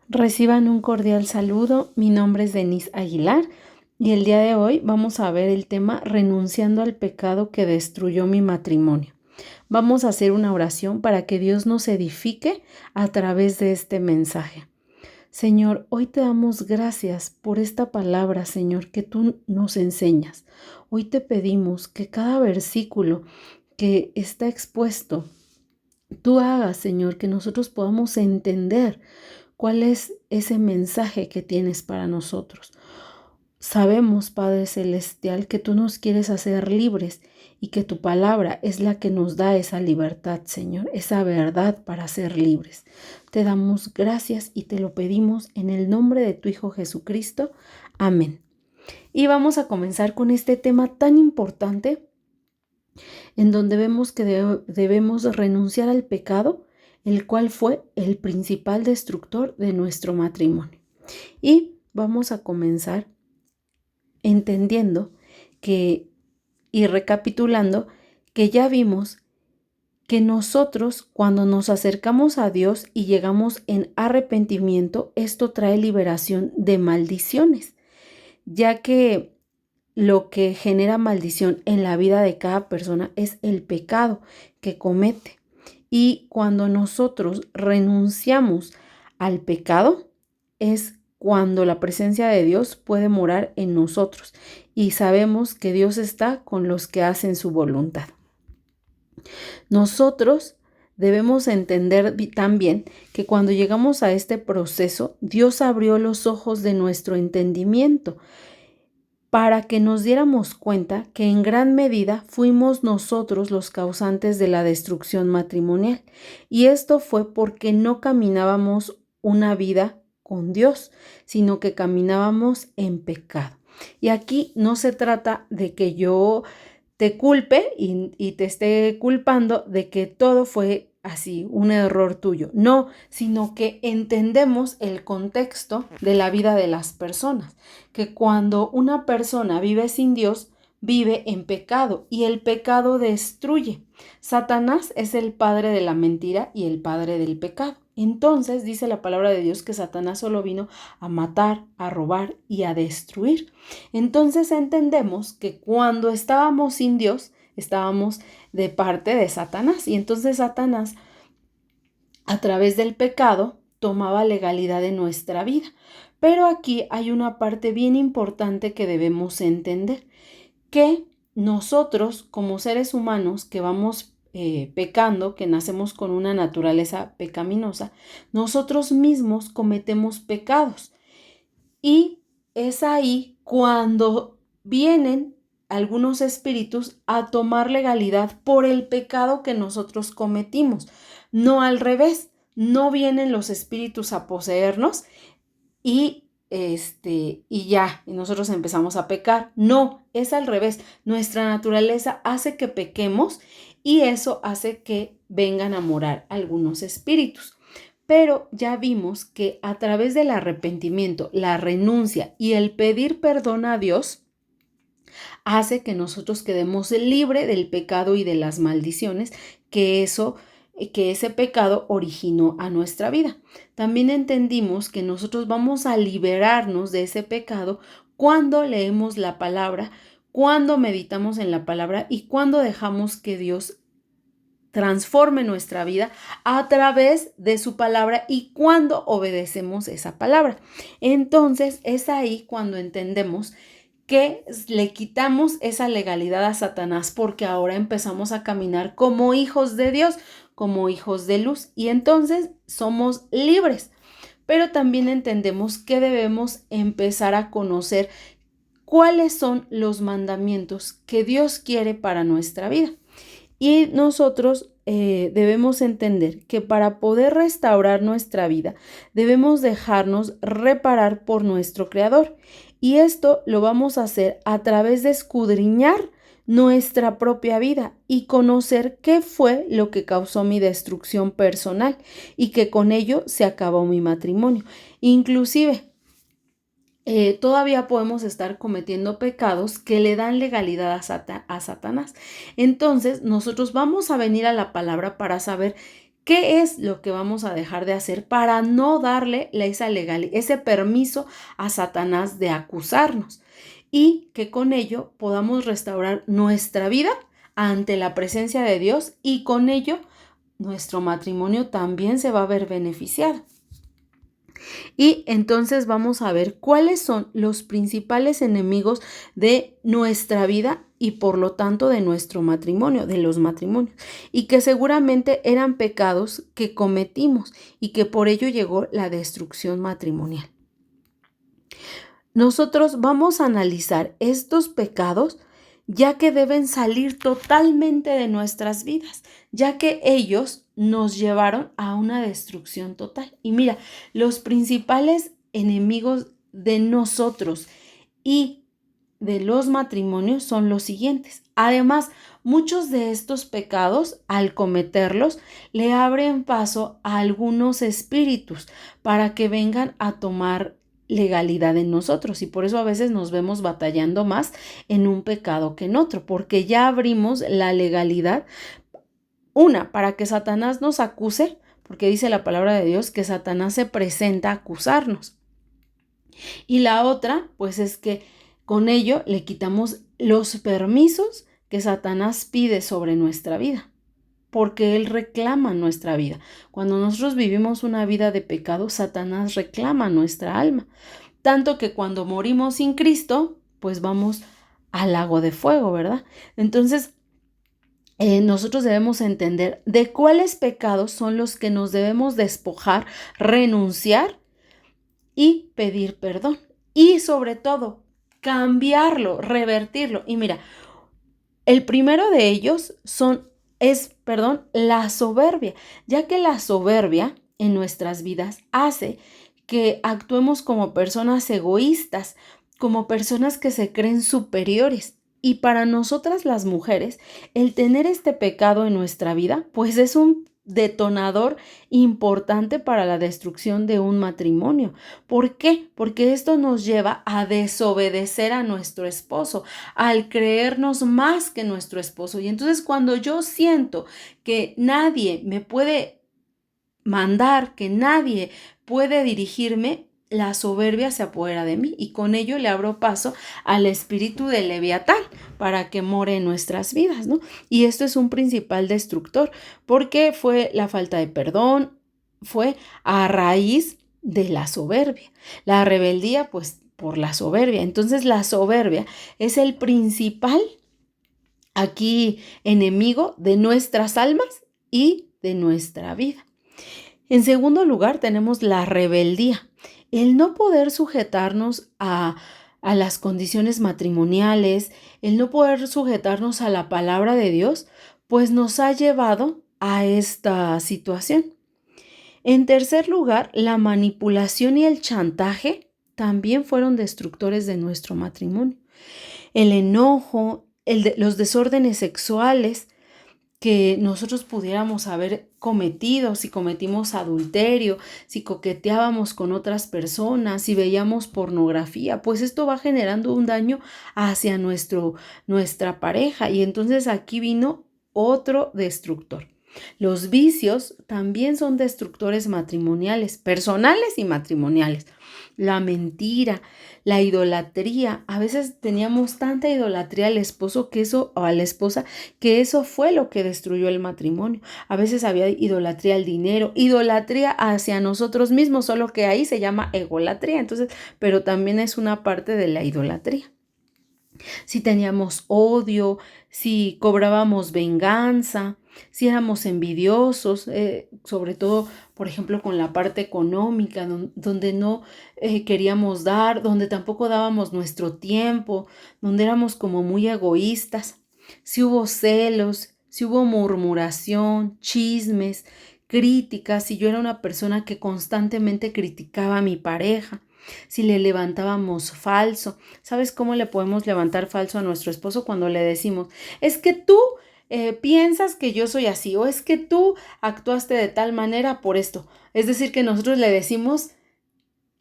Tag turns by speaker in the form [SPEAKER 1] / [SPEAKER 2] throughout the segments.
[SPEAKER 1] Reciban un cordial saludo. Mi nombre es Denise Aguilar y el día de hoy vamos a ver el tema renunciando al pecado que destruyó mi matrimonio. Vamos a hacer una oración para que Dios nos edifique a través de este mensaje. Señor, hoy te damos gracias por esta palabra, Señor, que tú nos enseñas. Hoy te pedimos que cada versículo que está expuesto, tú hagas, Señor, que nosotros podamos entender cuál es ese mensaje que tienes para nosotros. Sabemos, Padre Celestial, que tú nos quieres hacer libres y que tu palabra es la que nos da esa libertad, Señor, esa verdad para ser libres. Te damos gracias y te lo pedimos en el nombre de tu Hijo Jesucristo. Amén. Y vamos a comenzar con este tema tan importante en donde vemos que debemos renunciar al pecado, el cual fue el principal destructor de nuestro matrimonio. Y vamos a comenzar entendiendo y recapitulando que ya vimos que nosotros cuando nos acercamos a Dios y llegamos en arrepentimiento, esto trae liberación de maldiciones, ya que lo que genera maldición en la vida de cada persona es el pecado que comete. Y cuando nosotros renunciamos al pecado, es cuando la presencia de Dios puede morar en nosotros y sabemos que Dios está con los que hacen su voluntad. Nosotros debemos entender también que cuando llegamos a este proceso, Dios abrió los ojos de nuestro entendimiento para que nos diéramos cuenta que en gran medida fuimos nosotros los causantes de la destrucción matrimonial. Y esto fue porque no caminábamos una vida con Dios, sino que caminábamos en pecado. Y aquí no se trata de que yo te culpe y te esté culpando de que todo fue así, un error tuyo. No, sino que entendemos el contexto de la vida de las personas, que cuando una persona vive sin Dios, vive en pecado y el pecado destruye. Satanás es el padre de la mentira y el padre del pecado. Entonces dice la palabra de Dios que Satanás solo vino a matar, a robar y a destruir. Entonces entendemos que cuando estábamos sin Dios, estábamos de parte de Satanás. Y entonces Satanás, a través del pecado, tomaba legalidad en nuestra vida. Pero aquí hay una parte bien importante que debemos entender, que nosotros como seres humanos que vamos pecando, que nacemos con una naturaleza pecaminosa, nosotros mismos cometemos pecados. Y es ahí cuando vienen algunos espíritus a tomar legalidad por el pecado que nosotros cometimos. No al revés, no vienen los espíritus a poseernos y y nosotros empezamos a pecar. No, es al revés. Nuestra naturaleza hace que pequemos y eso hace que vengan a morar algunos espíritus. Pero ya vimos que a través del arrepentimiento, la renuncia y el pedir perdón a Dios, hace que nosotros quedemos libres del pecado y de las maldiciones que ese pecado originó a nuestra vida. También entendimos que nosotros vamos a liberarnos de ese pecado cuando leemos la palabra, cuando meditamos en la palabra y cuando dejamos que Dios transforme nuestra vida a través de su palabra y cuando obedecemos esa palabra. Entonces es ahí cuando entendemos que le quitamos esa legalidad a Satanás porque ahora empezamos a caminar como hijos de Dios, como hijos de luz y entonces somos libres. Pero también entendemos que debemos empezar a conocer cuáles son los mandamientos que Dios quiere para nuestra vida. Y nosotros debemos entender que para poder restaurar nuestra vida, debemos dejarnos reparar por nuestro Creador. Y esto lo vamos a hacer a través de escudriñar nuestra propia vida y conocer qué fue lo que causó mi destrucción personal y que con ello se acabó mi matrimonio. Inclusive, todavía podemos estar cometiendo pecados que le dan legalidad a Satanás. Entonces, nosotros vamos a venir a la palabra para saber ¿Qué es lo que vamos a dejar de hacer para no darle ese permiso a Satanás de acusarnos? Y que con ello podamos restaurar nuestra vida ante la presencia de Dios y con ello nuestro matrimonio también se va a ver beneficiado. Y entonces vamos a ver cuáles son los principales enemigos de nuestra vida y por lo tanto de nuestro matrimonio, de los matrimonios, y que seguramente eran pecados que cometimos y que por ello llegó la destrucción matrimonial. Nosotros vamos a analizar estos pecados ya que deben salir totalmente de nuestras vidas, ya que ellos nos llevaron a una destrucción total. Y mira, los principales enemigos de nosotros y de los matrimonios son los siguientes. Además, muchos de estos pecados, al cometerlos, le abren paso a algunos espíritus para que vengan a tomar legalidad en nosotros, y por eso a veces nos vemos batallando más en un pecado que en otro, porque ya abrimos la legalidad, para que Satanás nos acuse, porque dice la palabra de Dios que Satanás se presenta a acusarnos, y la otra pues es que con ello le quitamos los permisos que Satanás pide sobre nuestra vida, porque él reclama nuestra vida. Cuando nosotros vivimos una vida de pecado, Satanás reclama nuestra alma. Tanto que cuando morimos sin Cristo, pues vamos al lago de fuego, ¿verdad? Entonces, nosotros debemos entender de cuáles pecados son los que nos debemos despojar, renunciar y pedir perdón. Y sobre todo, cambiarlo, revertirlo. Y mira, el primero de ellos es la soberbia, ya que la soberbia en nuestras vidas hace que actuemos como personas egoístas, como personas que se creen superiores. Y para nosotras las mujeres, el tener este pecado en nuestra vida, pues es un detonador importante para la destrucción de un matrimonio. ¿Por qué? Porque esto nos lleva a desobedecer a nuestro esposo, al creernos más que nuestro esposo. Y entonces cuando yo siento que nadie me puede mandar, que nadie puede dirigirme, la soberbia se apodera de mí y con ello le abro paso al espíritu de Leviatán para que more en nuestras vidas, ¿no? Y esto es un principal destructor porque fue la falta de perdón, fue a raíz de la soberbia. La rebeldía, pues, por la soberbia. Entonces, la soberbia es el principal aquí enemigo de nuestras almas y de nuestra vida. En segundo lugar, tenemos la rebeldía, el no poder sujetarnos a las condiciones matrimoniales, el no poder sujetarnos a la palabra de Dios, pues nos ha llevado a esta situación. En tercer lugar, la manipulación y el chantaje también fueron destructores de nuestro matrimonio. El enojo, los desórdenes sexuales, que nosotros pudiéramos haber cometido, si cometimos adulterio, si coqueteábamos con otras personas, si veíamos pornografía, pues esto va generando un daño hacia nuestra pareja. Y entonces aquí vino otro destructor. Los vicios también son destructores matrimoniales, personales y matrimoniales. La mentira, la idolatría. A veces teníamos tanta idolatría al esposo o a la esposa que eso fue lo que destruyó el matrimonio. A veces había idolatría al dinero, idolatría hacia nosotros mismos, solo que ahí se llama egolatría. Entonces, pero también es una parte de la idolatría. Si teníamos odio, si cobrábamos venganza, si éramos envidiosos, sobre todo, por ejemplo, con la parte económica, donde no queríamos dar, donde tampoco dábamos nuestro tiempo, donde éramos como muy egoístas. Si hubo celos, si hubo murmuración, chismes, críticas, si yo era una persona que constantemente criticaba a mi pareja, si le levantábamos falso. ¿Sabes cómo le podemos levantar falso a nuestro esposo? Cuando le decimos, es que tú piensas que yo soy así, o es que tú actuaste de tal manera por esto. Es decir, que nosotros le decimos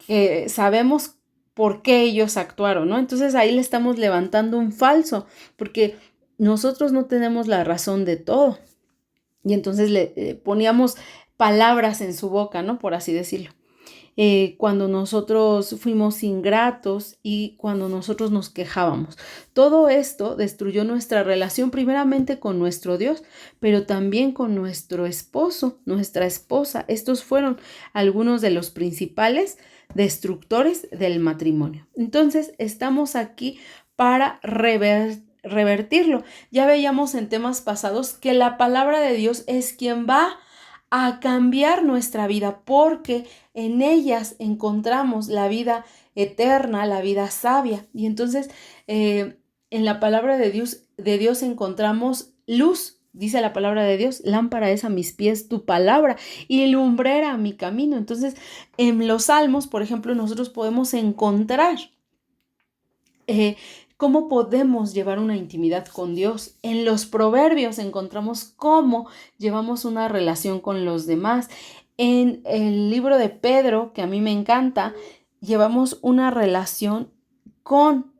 [SPEAKER 1] que sabemos por qué ellos actuaron, ¿no? Entonces ahí le estamos levantando un falso, porque nosotros no tenemos la razón de todo. Y entonces le poníamos palabras en su boca, ¿no? Por así decirlo. Cuando nosotros fuimos ingratos y cuando nosotros nos quejábamos. Todo esto destruyó nuestra relación primeramente con nuestro Dios, pero también con nuestro esposo, nuestra esposa. Estos fueron algunos de los principales destructores del matrimonio. Entonces, estamos aquí para revertirlo. Ya veíamos en temas pasados que la palabra de Dios es quien va a cambiar nuestra vida, porque en ellas encontramos la vida eterna, la vida sabia. Y entonces en la palabra de Dios encontramos luz. Dice la palabra de Dios, lámpara es a mis pies tu palabra y lumbrera a mi camino. Entonces, en los salmos, por ejemplo, nosotros podemos encontrar cómo podemos llevar una intimidad con Dios. En los proverbios encontramos cómo llevamos una relación con los demás. En el libro de Pedro, que a mí me encanta, llevamos una relación con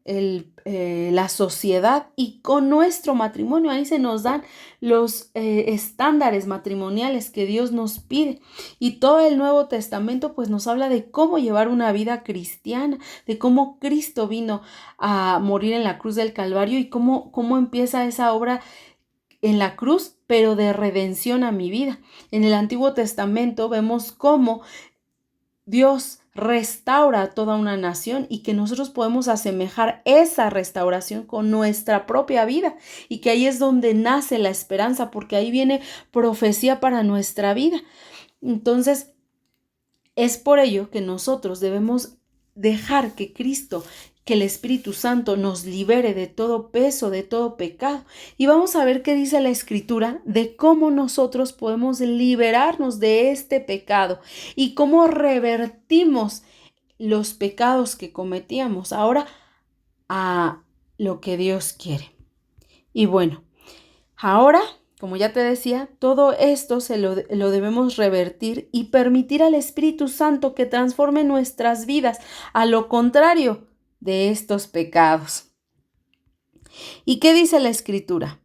[SPEAKER 1] la sociedad y con nuestro matrimonio. Ahí se nos dan los estándares matrimoniales que Dios nos pide. Y todo el Nuevo Testamento pues nos habla de cómo llevar una vida cristiana, de cómo Cristo vino a morir en la cruz del Calvario y cómo empieza esa obra en la cruz, pero de redención a mi vida. En el Antiguo Testamento vemos cómo Dios restaura a toda una nación y que nosotros podemos asemejar esa restauración con nuestra propia vida y que ahí es donde nace la esperanza, porque ahí viene profecía para nuestra vida. Entonces, es por ello que nosotros debemos dejar que Cristo, que el Espíritu Santo nos libere de todo peso, de todo pecado. Y vamos a ver qué dice la Escritura de cómo nosotros podemos liberarnos de este pecado y cómo revertimos los pecados que cometíamos ahora a lo que Dios quiere. Y bueno, ahora, como ya te decía, todo esto lo debemos revertir y permitir al Espíritu Santo que transforme nuestras vidas a lo contrario de estos pecados. ¿Y qué dice la Escritura?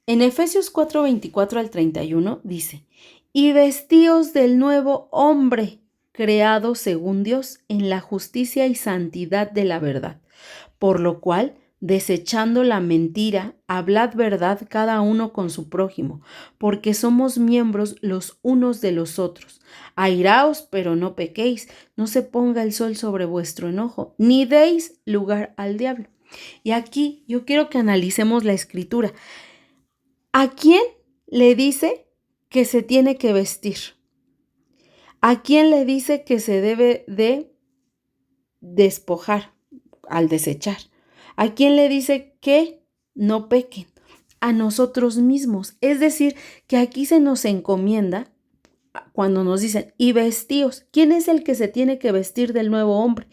[SPEAKER 1] En Efesios 4, 24 al 31 dice: y vestíos del nuevo hombre, creado según Dios en la justicia y santidad de la verdad, por lo cual, desechando la mentira, hablad verdad cada uno con su prójimo, porque somos miembros los unos de los otros. Airaos, pero no pequéis, no se ponga el sol sobre vuestro enojo, ni deis lugar al diablo. Y aquí yo quiero que analicemos la Escritura. ¿A quién le dice que se tiene que vestir? ¿A quién le dice que se debe de despojar al desechar? ¿A quién le dice que no pequen? A nosotros mismos. Es decir, que aquí se nos encomienda cuando nos dicen, y vestíos. ¿Quién es el que se tiene que vestir del nuevo hombre?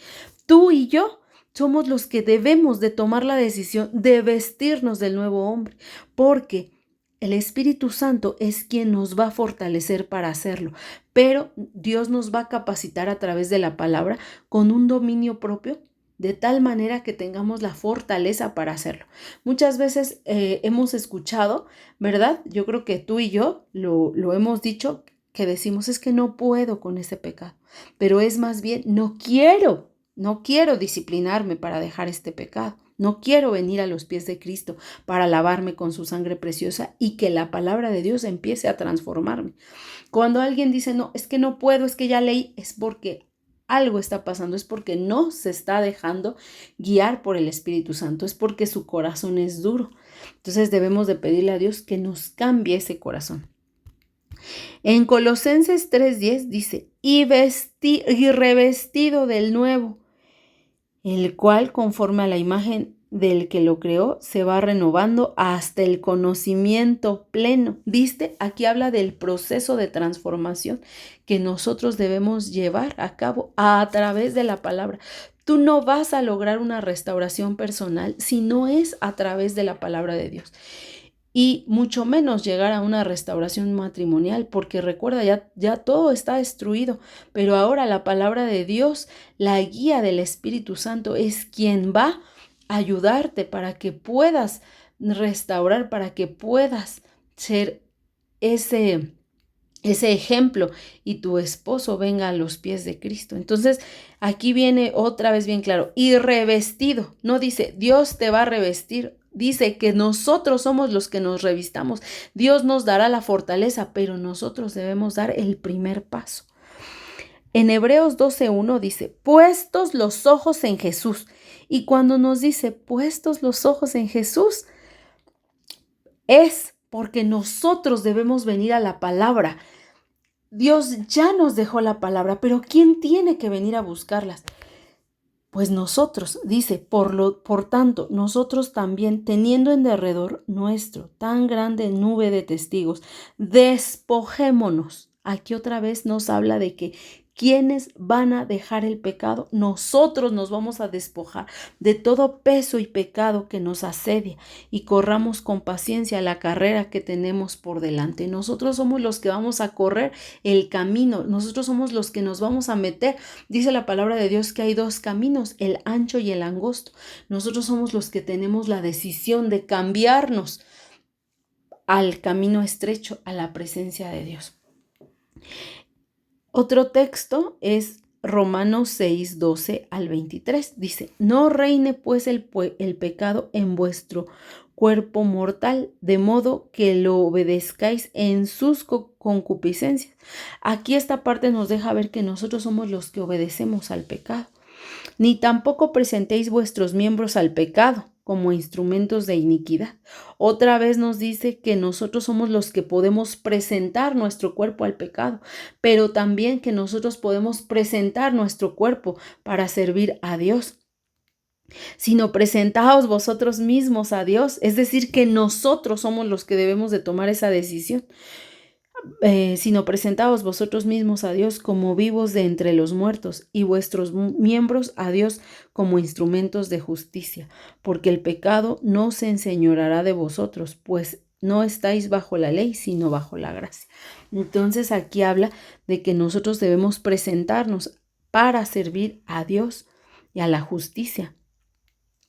[SPEAKER 1] Tú y yo somos los que debemos de tomar la decisión de vestirnos del nuevo hombre, porque el Espíritu Santo es quien nos va a fortalecer para hacerlo, pero Dios nos va a capacitar a través de la palabra con un dominio propio, de tal manera que tengamos la fortaleza para hacerlo. Muchas veces hemos escuchado, ¿verdad? Yo creo que tú y yo lo hemos dicho, que decimos es que no puedo con ese pecado, pero es más bien no quiero disciplinarme para dejar este pecado. No quiero venir a los pies de Cristo para lavarme con su sangre preciosa y que la palabra de Dios empiece a transformarme. Cuando alguien dice, no, es que no puedo, es que ya leí, es porque algo está pasando, es porque no se está dejando guiar por el Espíritu Santo, es porque su corazón es duro. Entonces debemos de pedirle a Dios que nos cambie ese corazón. En Colosenses 3:10 dice, y revestido del nuevo, el cual, conforme a la imagen del que lo creó, se va renovando hasta el conocimiento pleno. ¿Viste? Aquí habla del proceso de transformación que nosotros debemos llevar a cabo a través de la palabra. Tú no vas a lograr una restauración personal si no es a través de la palabra de Dios. Y mucho menos llegar a una restauración matrimonial, porque recuerda, ya todo está destruido, pero ahora la palabra de Dios, la guía del Espíritu Santo es quien va a ayudarte para que puedas restaurar, para que puedas ser ese ejemplo y tu esposo venga a los pies de Cristo. Entonces, aquí viene otra vez bien claro, y revestido. No dice, Dios te va a revestir. Dice que nosotros somos los que nos revistamos. Dios nos dará la fortaleza, pero nosotros debemos dar el primer paso. En Hebreos 12:1 dice, puestos los ojos en Jesús. Y cuando nos dice, puestos los ojos en Jesús, es porque nosotros debemos venir a la palabra. Dios ya nos dejó la palabra, pero ¿quién tiene que venir a buscarlas? Pues nosotros, dice, por tanto, nosotros también, teniendo en derredor nuestro tan grande nube de testigos, despojémonos. Aquí otra vez nos habla de que ¿quiénes van a dejar el pecado? Nosotros nos vamos a despojar de todo peso y pecado que nos asedia y corramos con paciencia la carrera que tenemos por delante. Nosotros somos los que vamos a correr el camino, nosotros somos los que nos vamos a meter. Dice la palabra de Dios que hay dos caminos, el ancho y el angosto. Nosotros somos los que tenemos la decisión de cambiarnos al camino estrecho, a la presencia de Dios. Otro texto es Romanos 6:12 al 23. Dice, no reine pues el pecado en vuestro cuerpo mortal, de modo que lo obedezcáis en sus concupiscencias. Aquí esta parte nos deja ver que nosotros somos los que obedecemos al pecado. Ni tampoco presentéis vuestros miembros al pecado como instrumentos de iniquidad. Otra vez nos dice que nosotros somos los que podemos presentar nuestro cuerpo al pecado, pero también que nosotros podemos presentar nuestro cuerpo para servir a Dios. Sino presentaos vosotros mismos a Dios, es decir, que nosotros somos los que debemos de tomar esa decisión. Sino presentaos vosotros mismos a Dios como vivos de entre los muertos y vuestros miembros a Dios como instrumentos de justicia, porque el pecado no se enseñoreará de vosotros, pues no estáis bajo la ley, sino bajo la gracia. Entonces aquí habla de que nosotros debemos presentarnos para servir a Dios y a la justicia.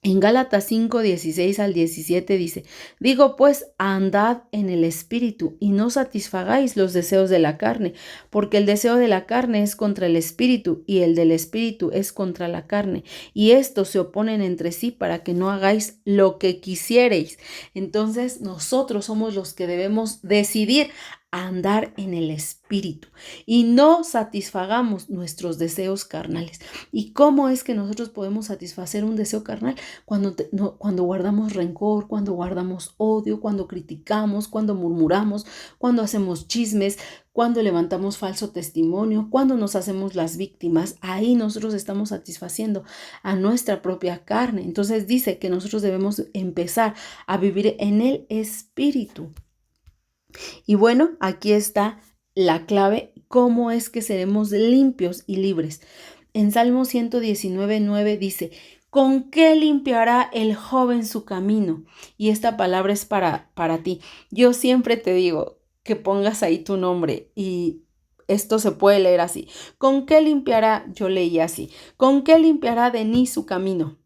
[SPEAKER 1] En Gálatas 5:16 al 17 dice, digo pues, andad en el Espíritu y no satisfagáis los deseos de la carne, porque el deseo de la carne es contra el Espíritu y el del Espíritu es contra la carne, y estos se oponen entre sí para que no hagáis lo que quisiereis. Entonces nosotros somos los que debemos decidir andar en el Espíritu y no satisfagamos nuestros deseos carnales. ¿Y cómo es que nosotros podemos satisfacer un deseo carnal? Cuando guardamos rencor, cuando guardamos odio, cuando criticamos, cuando murmuramos, cuando hacemos chismes, cuando levantamos falso testimonio, cuando nos hacemos las víctimas. Ahí nosotros estamos satisfaciendo a nuestra propia carne. Entonces dice que nosotros debemos empezar a vivir en el Espíritu. Y bueno, aquí está la clave, cómo es que seremos limpios y libres. En Salmo 119:9 dice, ¿con qué limpiará el joven su camino? Y esta palabra es para ti. Yo siempre te digo que pongas ahí tu nombre y esto se puede leer así. ¿Con qué limpiará? Yo leí así. ¿Con qué limpiará Denis su camino?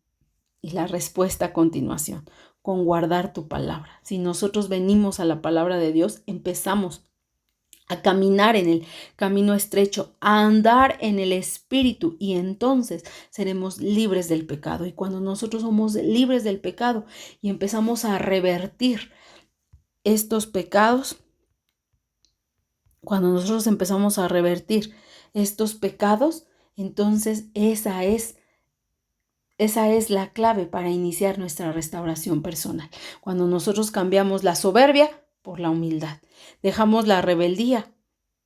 [SPEAKER 1] Y la respuesta a continuación, con guardar tu palabra. Si nosotros venimos a la palabra de Dios, empezamos a caminar en el camino estrecho, a andar en el Espíritu y entonces seremos libres del pecado. Y cuando nosotros somos libres del pecado y empezamos a revertir estos pecados, cuando nosotros empezamos a revertir estos pecados, entonces esa es la clave para iniciar nuestra restauración personal. Cuando nosotros cambiamos la soberbia por la humildad, dejamos la rebeldía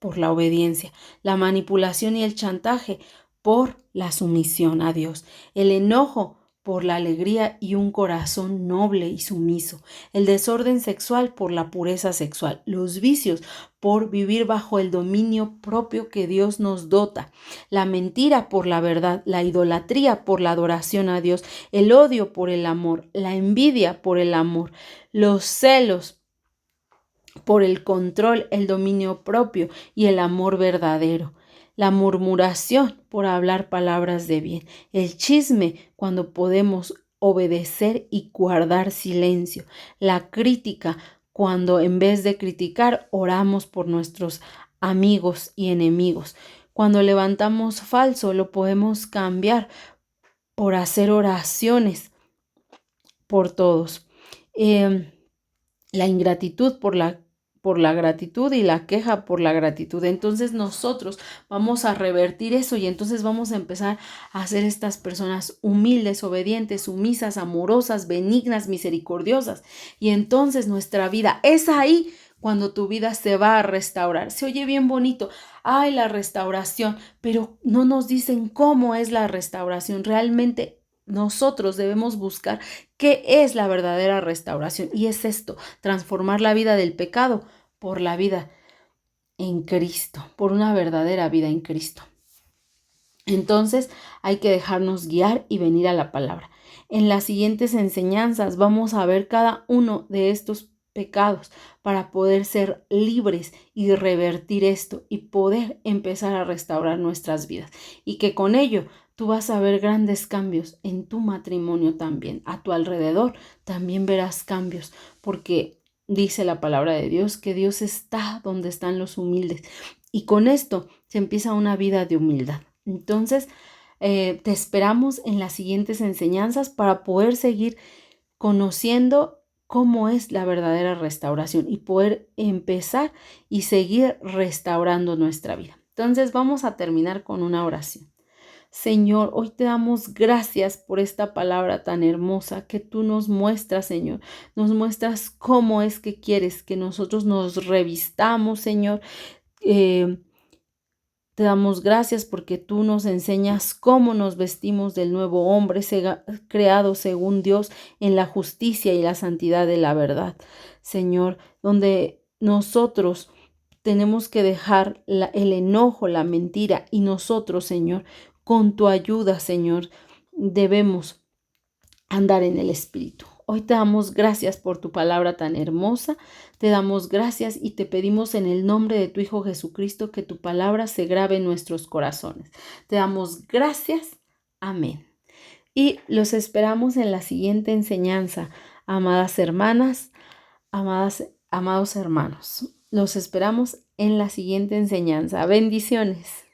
[SPEAKER 1] por la obediencia, la manipulación y el chantaje por la sumisión a Dios, el enojo por la alegría y un corazón noble y sumiso, el desorden sexual por la pureza sexual, los vicios por vivir bajo el dominio propio que Dios nos dota, la mentira por la verdad, la idolatría por la adoración a Dios, el odio por el amor, la envidia por el amor, los celos por el control, el dominio propio y el amor verdadero. La murmuración por hablar palabras de bien. El chisme cuando podemos obedecer y guardar silencio. La crítica cuando en vez de criticar, oramos por nuestros amigos y enemigos. Cuando levantamos falso, lo podemos cambiar por hacer oraciones por todos. La ingratitud por la gratitud y la queja por la gratitud. Entonces nosotros vamos a revertir eso y entonces vamos a empezar a ser estas personas humildes, obedientes, sumisas, amorosas, benignas, misericordiosas. Y entonces nuestra vida es ahí cuando tu vida se va a restaurar. Se oye bien bonito, ay, la restauración, pero no nos dicen cómo es la restauración. Realmente nosotros debemos buscar qué es la verdadera restauración. Y es esto, transformar la vida del pecado por la vida en Cristo, por una verdadera vida en Cristo. Entonces hay que dejarnos guiar y venir a la palabra. En las siguientes enseñanzas vamos a ver cada uno de estos pecados para poder ser libres y revertir esto y poder empezar a restaurar nuestras vidas. Y que con ello tú vas a ver grandes cambios en tu matrimonio también. A tu alrededor también verás cambios porque dice la palabra de Dios que Dios está donde están los humildes. Y con esto se empieza una vida de humildad. Entonces, te esperamos en las siguientes enseñanzas para poder seguir conociendo cómo es la verdadera restauración y poder empezar y seguir restaurando nuestra vida. Entonces, vamos a terminar con una oración. Señor, hoy te damos gracias por esta palabra tan hermosa que tú nos muestras, Señor. Nos muestras cómo es que quieres que nosotros nos revistamos, Señor. Te damos gracias porque tú nos enseñas cómo nos vestimos del nuevo hombre creado según Dios en la justicia y la santidad de la verdad, Señor, donde nosotros tenemos que dejar el enojo, la mentira y nosotros, Señor, con tu ayuda, Señor, debemos andar en el Espíritu. Hoy te damos gracias por tu palabra tan hermosa, te damos gracias y te pedimos en el nombre de tu Hijo Jesucristo que tu palabra se grabe en nuestros corazones. Te damos gracias. Amén. Y los esperamos en la siguiente enseñanza, amadas hermanas, amados hermanos. Los esperamos en la siguiente enseñanza. Bendiciones.